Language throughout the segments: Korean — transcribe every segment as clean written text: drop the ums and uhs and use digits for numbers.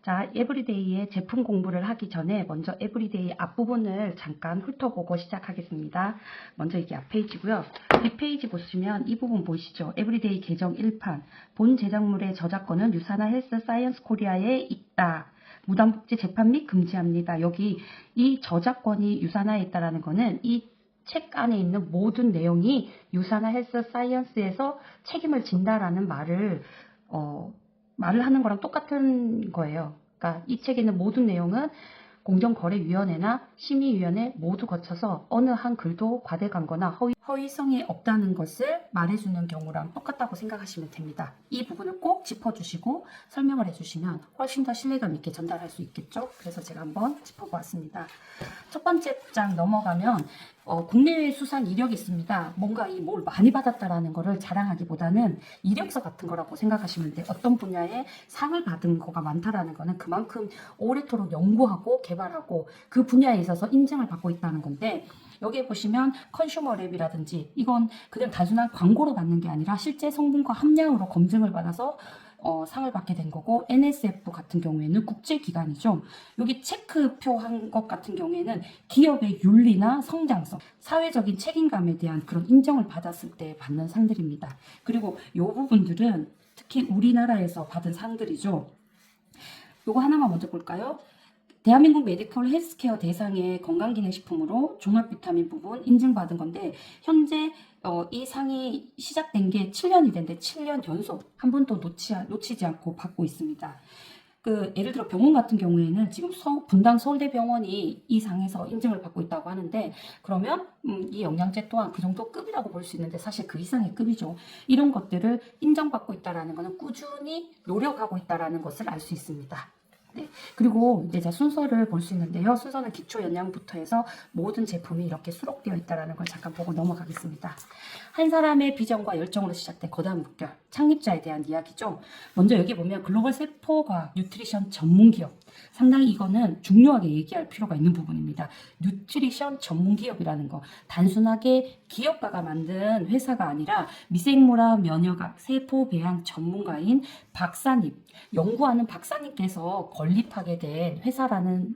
자, 에브리데이의 제품 공부를 하기 전에 먼저 에브리데이 앞부분을 잠깐 훑어보고 시작하겠습니다. 먼저 이게 앞페이지고요. 뒷페이지 보시면 이 부분 보이시죠? 에브리데이 계정 1판. 본 제작물의 저작권은 유사나 헬스 사이언스 코리아에 있다. 무단복제 재판 및 금지합니다. 여기 이 저작권이 유사나에 있다라는 거는 이 책 안에 있는 모든 내용이 유사나 헬스 사이언스에서 책임을 진다라는 말을 하는 거랑 똑같은 거예요. 그러니까 이 책에 있는 모든 내용은 공정거래위원회나 심의위원회 모두 거쳐서 어느 한 글도 과대광고나 허위성이 없다는 것을 말해주는 경우랑 똑같다고 생각하시면 됩니다. 이 부분을 꼭 짚어주시고 설명을 해주시면 훨씬 더 신뢰감 있게 전달할 수 있겠죠. 그래서 제가 한번 짚어보았습니다. 첫 번째 장 넘어가면 국내외 수상 이력이 있습니다. 뭔가 뭘 많이 받았다라는 거를 자랑하기보다는 이력서 같은 거라고 생각하시면 돼요. 어떤 분야에 상을 받은 거가 많다라는 거는 그만큼 오래도록 연구하고 개발하고 그 분야에 있어서 인증을 받고 있다는 건데, 여기에 보시면 컨슈머 랩이라든지 이건 그냥 단순한 광고로 받는 게 아니라 실제 성분과 함량으로 검증을 받아서 상을 받게 된 거고, NSF 같은 경우에는 국제기관이죠. 여기 체크표 한 것 같은 경우에는 기업의 윤리나 성장성, 사회적인 책임감에 대한 그런 인정을 받았을 때 받는 상들입니다. 그리고 이 부분들은 특히 우리나라에서 받은 상들이죠. 요거 하나만 먼저 볼까요? 대한민국 메디컬 헬스케어 대상의 건강기능식품으로 종합비타민 부분 인증받은 건데, 현재 이 상이 시작된 게 7년이 됐는데 7년 연속 한 번도 놓치지 않고 받고 있습니다. 예를 들어 병원 같은 경우에는 지금 분당 서울대병원이 이 상에서 인증을 받고 있다고 하는데, 그러면 이 영양제 또한 그 정도 급이라고 볼 수 있는데 사실 그 이상의 급이죠. 이런 것들을 인정받고 있다는 것은 꾸준히 노력하고 있다는 것을 알 수 있습니다. 네. 그리고 이제 자 순서를 볼 수 있는데요. 순서는 기초 영양부터 해서 모든 제품이 이렇게 수록되어 있다는 걸 잠깐 보고 넘어가겠습니다. 한 사람의 비전과 열정으로 시작된 거대한 물결, 창립자에 대한 이야기죠. 먼저 여기 보면 글로벌 세포과학 뉴트리션 전문 기업. 상당히 이거는 중요하게 얘기할 필요가 있는 부분입니다. 뉴트리션 전문 기업이라는 거. 단순하게 기업가가 만든 회사가 아니라 미생물학, 면역학, 세포 배양 전문가인 박사님, 연구하는 박사님께서 건립하게 된 회사라는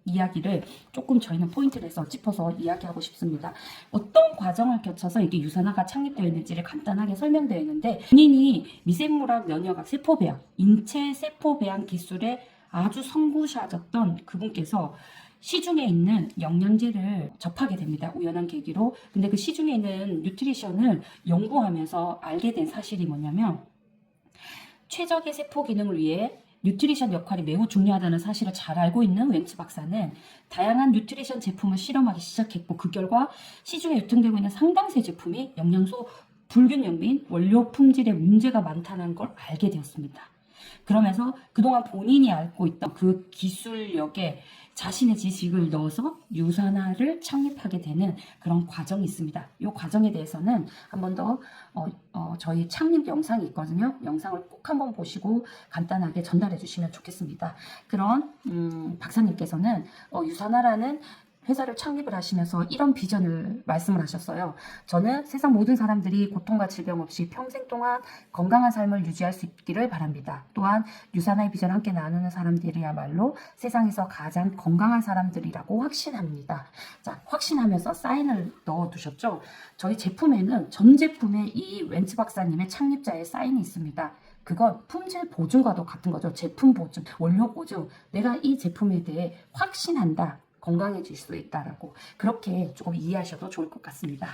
이야기를 조금 저희는 포인트를 해서 짚어서 이야기하고 싶습니다. 어떤 과정을 거쳐서 이게 유산화가 창립되어 있는지를 간단하게 설명되어 있는데, 본인이 미생물학, 면역학, 세포배양, 인체 세포배양 기술에 아주 선구자셨던 그분께서 시중에 있는 영양제를 접하게 됩니다. 우연한 계기로. 근데 그 시중에 있는 뉴트리션을 연구하면서 알게 된 사실이 뭐냐면, 최적의 세포 기능을 위해 뉴트리션 역할이 매우 중요하다는 사실을 잘 알고 있는 웬츠 박사는 다양한 뉴트리션 제품을 실험하기 시작했고, 그 결과 시중에 유통되고 있는 상당수의 제품이 영양소 불균형 및 원료 품질에 문제가 많다는 걸 알게 되었습니다. 그러면서 그동안 본인이 알고 있던 그 기술력에 자신의 지식을 넣어서 유산화를 창립하게 되는 그런 과정이 있습니다. 이 과정에 대해서는 한 번 더 저희 창립 영상이 있거든요. 영상을 꼭 한번 보시고 간단하게 전달해 주시면 좋겠습니다. 그런 박사님께서는 유산화라는 회사를 창립을 하시면서 이런 비전을 말씀을 하셨어요. 저는 세상 모든 사람들이 고통과 질병 없이 평생 동안 건강한 삶을 유지할 수 있기를 바랍니다. 또한 유산화의 비전을 함께 나누는 사람들이야말로 세상에서 가장 건강한 사람들이라고 확신합니다. 자, 확신하면서 사인을 넣어두셨죠. 저희 제품에는 전 제품에 이 웬츠 박사님의 창립자의 사인이 있습니다. 그건 품질 보증과도 같은 거죠. 제품 보증, 원료 보증. 내가 이 제품에 대해 확신한다. 건강해질 수 있다라고, 그렇게 조금 이해하셔도 좋을 것 같습니다.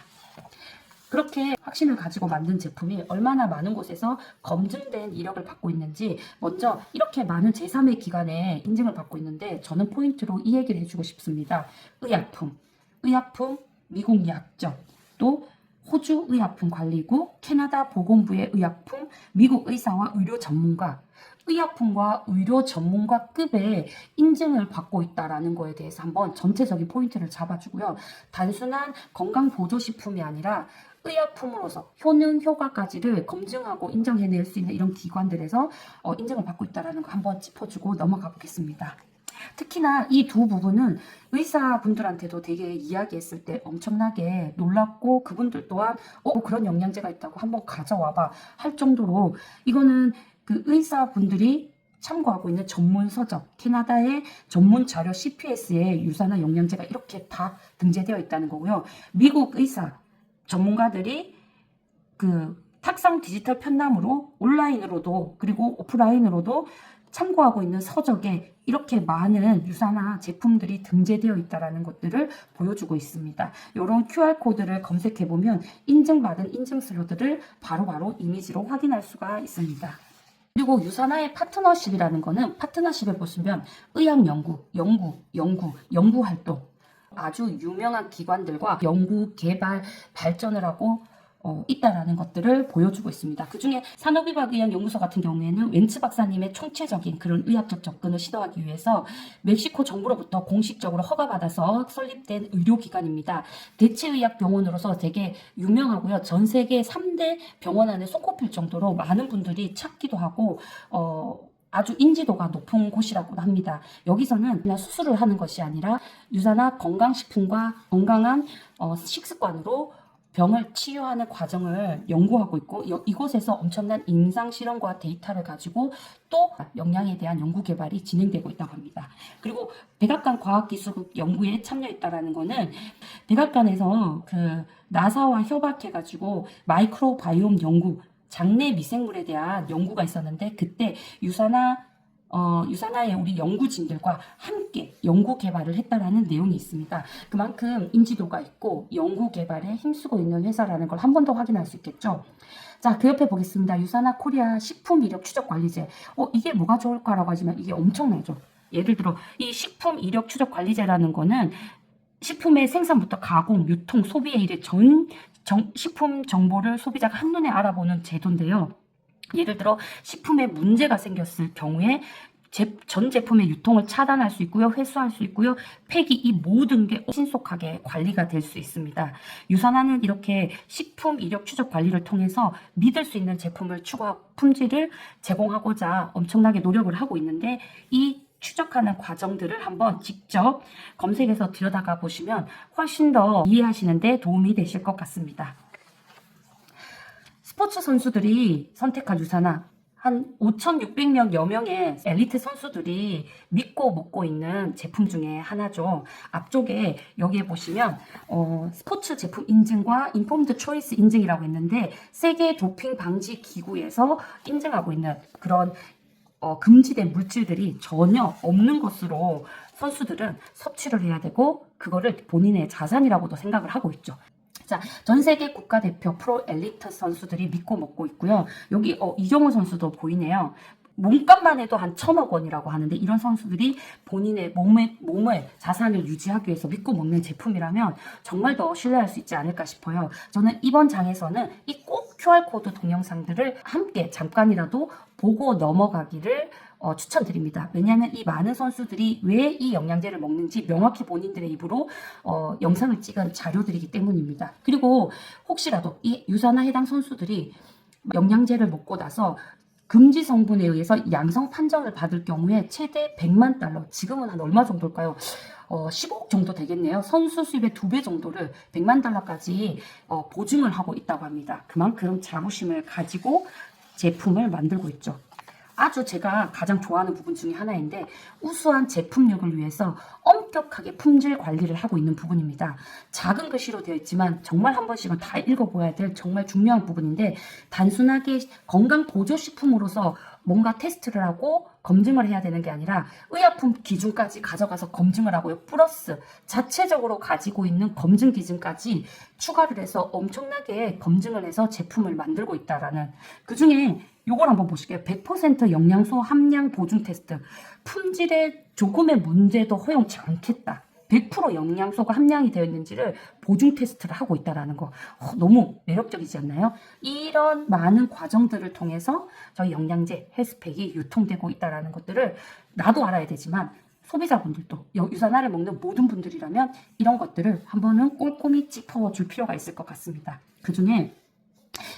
그렇게 확신을 가지고 만든 제품이 얼마나 많은 곳에서 검증된 이력을 받고 있는지, 먼저 이렇게 많은 제3의 기관에 인증을 받고 있는데 저는 포인트로 이 얘기를 해주고 싶습니다. 의약품, 미국 약정, 또 호주 의약품관리국, 캐나다 보건부의 의약품, 미국 의사와 의료 전문가, 의약품과 의료 전문가급의 인증을 받고 있다는 거에 대해서 한번 전체적인 포인트를 잡아주고요. 단순한 건강보조식품이 아니라 의약품으로서 효능, 효과까지를 검증하고 인정해낼 수 있는 이런 기관들에서 인증을 받고 있다는 거 한번 짚어주고 넘어가 보겠습니다. 특히나 이 두 부분은 의사분들한테도 되게 이야기했을 때 엄청나게 놀랍고, 그분들 또한 그런 영양제가 있다고 한번 가져와봐 할 정도로, 이거는 그 의사분들이 참고하고 있는 전문 서적, 캐나다의 전문 자료 CPS에 유산화 영양제가 이렇게 다 등재되어 있다는 거고요. 미국 의사 전문가들이 그 탁상 디지털 편람으로 온라인으로도 그리고 오프라인으로도 참고하고 있는 서적에 이렇게 많은 유산화 제품들이 등재되어 있다는 것들을 보여주고 있습니다. 이런 QR코드를 검색해보면 인증받은 인증서류들을 바로바로 이미지로 확인할 수가 있습니다. 그리고 유산화의 파트너십이라는 거는 파트너십에 보시면 의학연구, 연구활동, 아주 유명한 기관들과 연구, 개발, 발전을 하고 있다라는 것들을 보여주고 있습니다. 그 중에 산업의학의학연구소 같은 경우에는 웬츠 박사님의 총체적인 그런 의학적 접근을 시도하기 위해서 멕시코 정부로부터 공식적으로 허가받아서 설립된 의료기관입니다. 대체의학병원으로서 되게 유명하고요. 전 세계 3대 병원 안에 손꼽힐 정도로 많은 분들이 찾기도 하고 아주 인지도가 높은 곳이라고 합니다. 여기서는 그냥 수술을 하는 것이 아니라 유산화 건강식품과 건강한 식습관으로 병을 치유하는 과정을 연구하고 있고 이곳에서 엄청난 임상실험과 데이터를 가지고 또 영양에 대한 연구 개발이 진행되고 있다고 합니다. 그리고 백악관 과학기술 연구에 참여했다라는 거는 백악관에서 그 나사와 협약해가지고 마이크로바이옴 연구, 장내 미생물에 대한 연구가 있었는데 그때 유산화의 우리 연구진들과 함께 연구 개발을 했다라는 내용이 있습니다. 그만큼 인지도가 있고 연구 개발에 힘쓰고 있는 회사라는 걸 한 번 더 확인할 수 있겠죠. 자, 그 옆에 보겠습니다. 유산화 코리아 식품 이력 추적 관리제. 이게 뭐가 좋을까라고 하지만 이게 엄청나죠. 예를 들어 이 식품 이력 추적 관리제라는 거는 식품의 생산부터 가공, 유통, 소비에 이르 식품 정보를 소비자가 한눈에 알아보는 제도인데요. 예를 들어 식품에 문제가 생겼을 경우에 전 제품의 유통을 차단할 수 있고요. 회수할 수 있고요. 폐기 이 모든 게 신속하게 관리가 될 수 있습니다. 유산화는 이렇게 식품 이력 추적 관리를 통해서 믿을 수 있는 제품을 추구하고 품질을 제공하고자 엄청나게 노력을 하고 있는데 이 추적하는 과정들을 한번 직접 검색해서 들여다가 보시면 훨씬 더 이해하시는 데 도움이 되실 것 같습니다. 스포츠 선수들이 선택한 유산화 한 5,600명여 명의 엘리트 선수들이 믿고 먹고 있는 제품 중에 하나죠. 앞쪽에 여기에 보시면 스포츠 제품 인증과 인폼드 초이스 인증이라고 있는데 세계 도핑 방지 기구에서 인증하고 있는 그런 금지된 물질들이 전혀 없는 것으로 선수들은 섭취를 해야 되고 그거를 본인의 자산이라고도 생각을 하고 있죠. 자, 전 세계 국가대표 프로 엘리트 선수들이 믿고 먹고 있고요. 여기 이정우 선수도 보이네요. 몸값만 해도 한 1,000억 원이라고 하는데 이런 선수들이 본인의 몸의 자산을 유지하기 위해서 믿고 먹는 제품이라면 정말 더 신뢰할 수 있지 않을까 싶어요. 저는 이번 장에서는 이 꼭 QR코드 동영상들을 함께 잠깐이라도 보고 넘어가기를 추천드립니다. 왜냐하면 이 많은 선수들이 왜 이 영양제를 먹는지 명확히 본인들의 입으로 영상을 찍은 자료들이기 때문입니다. 그리고 혹시라도 이 유산화 해당 선수들이 영양제를 먹고 나서 금지 성분에 의해서 양성 판정을 받을 경우에 최대 100만 달러, 지금은 한 얼마 정도일까요? 10억 정도 되겠네요. 선수 수입의 2배 정도를 100만 달러까지 보증을 하고 있다고 합니다. 그만큼 자부심을 가지고 제품을 만들고 있죠. 아주 제가 가장 좋아하는 부분 중에 하나인데 우수한 제품력을 위해서 엄격하게 품질 관리를 하고 있는 부분입니다. 작은 글씨로 되어 있지만 정말 한 번씩은 다 읽어보아야 될 정말 중요한 부분인데 단순하게 건강 보조식품으로서 뭔가 테스트를 하고 검증을 해야 되는 게 아니라 의약품 기준까지 가져가서 검증을 하고요. 플러스 자체적으로 가지고 있는 검증 기준까지 추가를 해서 엄청나게 검증을 해서 제품을 만들고 있다라는 그 중에 요걸 한번 보실게요. 100% 영양소 함량 보증 테스트. 품질에 조금의 문제도 허용치 않겠다. 100% 영양소가 함량이 되어 있는지를 보증 테스트를 하고 있다는 거 너무 매력적이지 않나요? 이런 많은 과정들을 통해서 저희 영양제, 헬스팩이 유통되고 있다는 것들을 나도 알아야 되지만 소비자분들도 유산화를 먹는 모든 분들이라면 이런 것들을 한 번은 꼼꼼히 짚어줄 필요가 있을 것 같습니다. 그 중에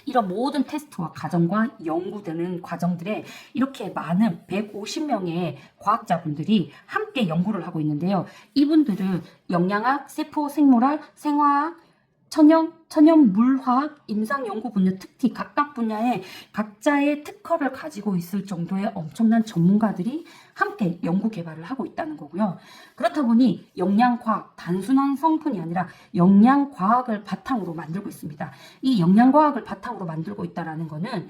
이런 모든 테스트와 과정과 연구되는 과정들에 이렇게 많은 150명의 과학자분들이 함께 연구를 하고 있는데요. 이분들은 영양학, 세포 생물학, 생화학, 천연 물화학, 임상연구 분야 특히 각각 분야에 각자의 특허를 가지고 있을 정도의 엄청난 전문가들이 함께 연구 개발을 하고 있다는 거고요. 그렇다 보니 영양과학, 단순한 성분이 아니라 영양과학을 바탕으로 만들고 있습니다. 이 영양과학을 바탕으로 만들고 있다는 거는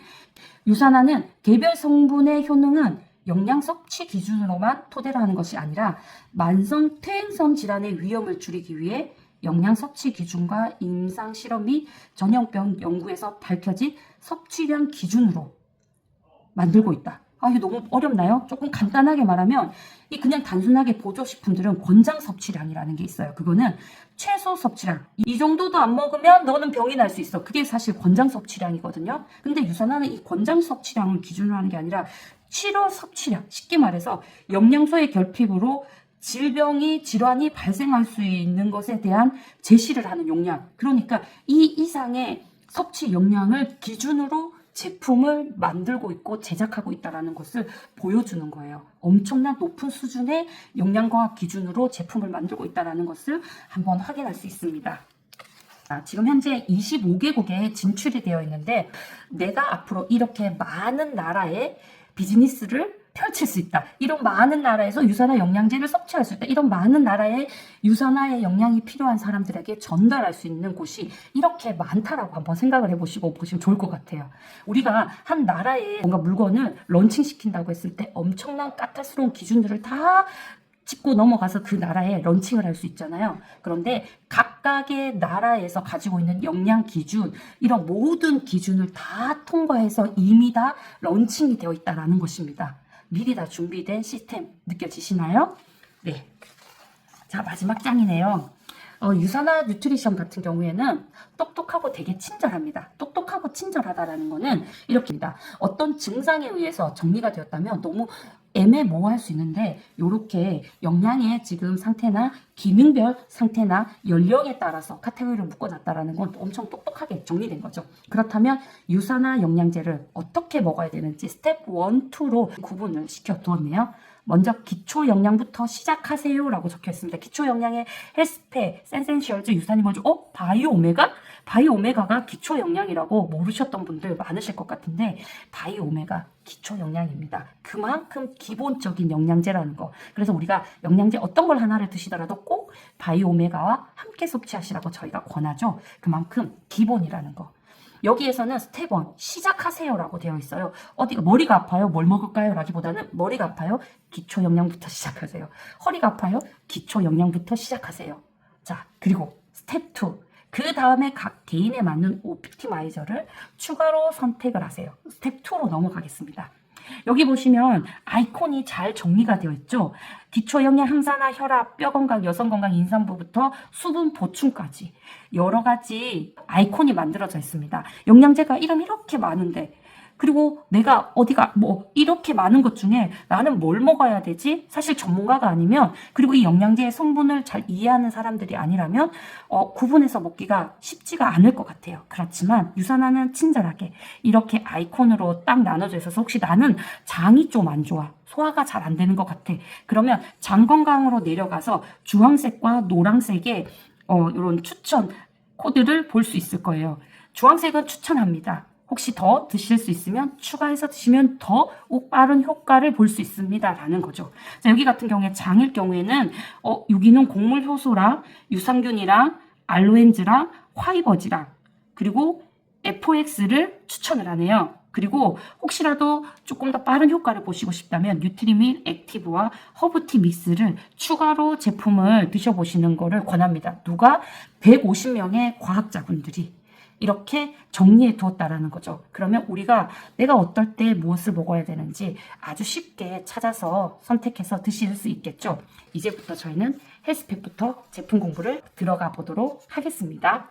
유산화는 개별 성분의 효능은 영양 섭취 기준으로만 토대로 하는 것이 아니라 만성 퇴행성 질환의 위험을 줄이기 위해 영양 섭취 기준과 임상 실험 및 전염병 연구에서 밝혀진 섭취량 기준으로 만들고 있다. 이게 너무 어렵나요? 조금 간단하게 말하면 이 그냥 단순하게 보조식품들은 권장 섭취량이라는 게 있어요. 그거는 최소 섭취량. 이 정도도 안 먹으면 너는 병이 날 수 있어. 그게 사실 권장 섭취량이거든요. 근데 유산화는 이 권장 섭취량을 기준으로 하는 게 아니라 치료 섭취량. 쉽게 말해서 영양소의 결핍으로 질환이 발생할 수 있는 것에 대한 제시를 하는 용량. 그러니까 이 이상의 섭취 용량을 기준으로 제품을 만들고 있고 제작하고 있다는 것을 보여주는 거예요. 엄청난 높은 수준의 영양과학 기준으로 제품을 만들고 있다는 것을 한번 확인할 수 있습니다. 지금 현재 25개국에 진출이 되어 있는데 내가 앞으로 이렇게 많은 나라의 비즈니스를 펼칠 수 있다. 이런 많은 나라에서 유산화 영양제를 섭취할 수 있다. 이런 많은 나라의 유산화의 영양이 필요한 사람들에게 전달할 수 있는 곳이 이렇게 많다라고 한번 생각을 해보시고 보시면 좋을 것 같아요. 우리가 한 나라에 뭔가 물건을 런칭시킨다고 했을 때 엄청난 까탈스러운 기준들을 다 짚고 넘어가서 그 나라에 런칭을 할 수 있잖아요. 그런데 각각의 나라에서 가지고 있는 영양 기준, 이런 모든 기준을 다 통과해서 이미 다 런칭이 되어 있다는 것입니다. 미리 다 준비된 시스템 느껴지시나요? 네. 자, 마지막 장이네요. 유산화 뉴트리션 같은 경우에는 똑똑하고 되게 친절합니다. 똑똑하고 친절하다라는 거는 이렇게입니다. 어떤 증상에 의해서 정리가 되었다면 너무 애매모호할 수 있는데 이렇게 영양의 지금 상태나 기능별 상태나 연령에 따라서 카테고리를 묶어놨다라는 건 엄청 똑똑하게 정리된 거죠. 그렇다면 유산화 영양제를 어떻게 먹어야 되는지 스텝 1, 2로 구분을 시켜두었네요. 먼저 기초 영양부터 시작하세요 라고 적혀 있습니다. 기초 영양에 헬스페, 센센셜즈, 유산이머즈, 바이오 오메가? 바이오 오메가가 기초 영양이라고 모르셨던 분들 많으실 것 같은데 바이오 오메가 기초 영양입니다. 그만큼 기본적인 영양제라는 거. 그래서 우리가 영양제 어떤 걸 하나를 드시더라도 꼭 바이오 오메가와 함께 섭취하시라고 저희가 권하죠. 그만큼 기본이라는 거. 여기에서는 스텝 1 시작하세요라고 되어 있어요. 어디가 머리가 아파요? 뭘 먹을까요? 라기보다는 머리가 아파요? 기초 영양부터 시작하세요. 허리가 아파요? 기초 영양부터 시작하세요. 자, 그리고 스텝 2 그 다음에 각 개인에 맞는 옵티마이저를 추가로 선택을 하세요. 스텝 2로 넘어가겠습니다. 여기 보시면 아이콘이 잘 정리가 되어 있죠. 기초 영양 항산화, 혈압, 뼈 건강, 여성 건강, 임산부부터 수분 보충까지 여러 가지 아이콘이 만들어져 있습니다. 영양제가 이렇게 많은데 그리고 내가 어디가 이렇게 많은 것 중에 나는 뭘 먹어야 되지? 사실 전문가가 아니면 그리고 이 영양제의 성분을 잘 이해하는 사람들이 아니라면 구분해서 먹기가 쉽지가 않을 것 같아요. 그렇지만 유산화는 친절하게 이렇게 아이콘으로 딱 나눠져 있어서 혹시 나는 장이 좀 안 좋아. 소화가 잘 안 되는 것 같아. 그러면 장 건강으로 내려가서 주황색과 노란색의 이런 추천 코드를 볼 수 있을 거예요. 주황색은 추천합니다. 혹시 더 드실 수 있으면 추가해서 드시면 더 빠른 효과를 볼 수 있습니다. 라는 거죠. 자, 여기 같은 경우에 장일 경우에는 유기농 곡물 효소랑 유산균이랑 알로엔즈랑 화이버즈랑 그리고 FOX를 추천을 하네요. 그리고 혹시라도 조금 더 빠른 효과를 보시고 싶다면 뉴트리밀 액티브와 허브티 믹스를 추가로 제품을 드셔보시는 거를 권합니다. 누가? 150명의 과학자분들이 이렇게 정리해 두었다라는 거죠. 그러면 우리가 내가 어떨 때 무엇을 먹어야 되는지 아주 쉽게 찾아서 선택해서 드실 수 있겠죠. 이제부터 저희는 헬스팩부터 제품 공부를 들어가 보도록 하겠습니다.